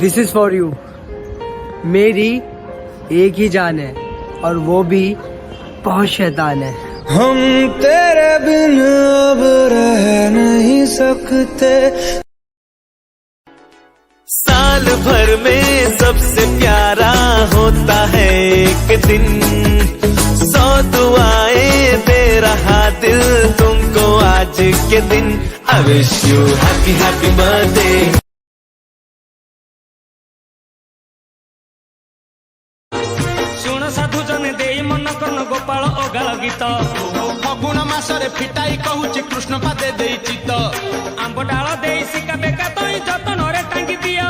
This is for you. मेरी एक ही जान है और वो भी बहुत शैतान है। हम तेरे बिन अब रह नहीं सकते। साल भर में सबसे प्यारा होता है एक दिन, 100 दुआएं दे रहा दिल तुमको आज के दिन। I wish you happy happy birthday. शुण साधु जने देई मन कर्ण गोपाल अगाल गीत। फगुण मासरे फिटाई कहूची कृष्ण पादे देई चित। आंब डाल देई सिका बेका तई जतन रे टांगी दिया।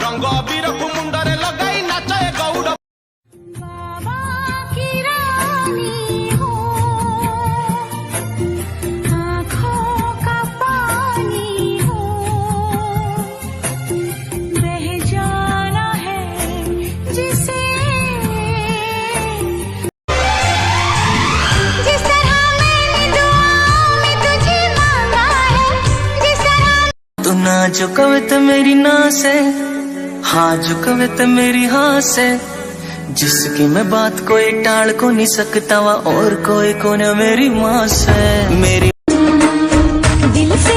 रंग अबीर को मुंडरे लगाई नाचे गौड़। बाबा की रानी हो, आँखों का पानी हो, बह जाना है जिसे, जिस तरह मैंने दुआओं में तुझे मांगा है, जिस तरह तू ना झुकवे तो मेरी ना से, हाँ झुकवे तो मेरी हाँ से। जिसकी मैं बात कोई टाल को नहीं सकता और कोई को न मेरी माँ से। मेरी दिल से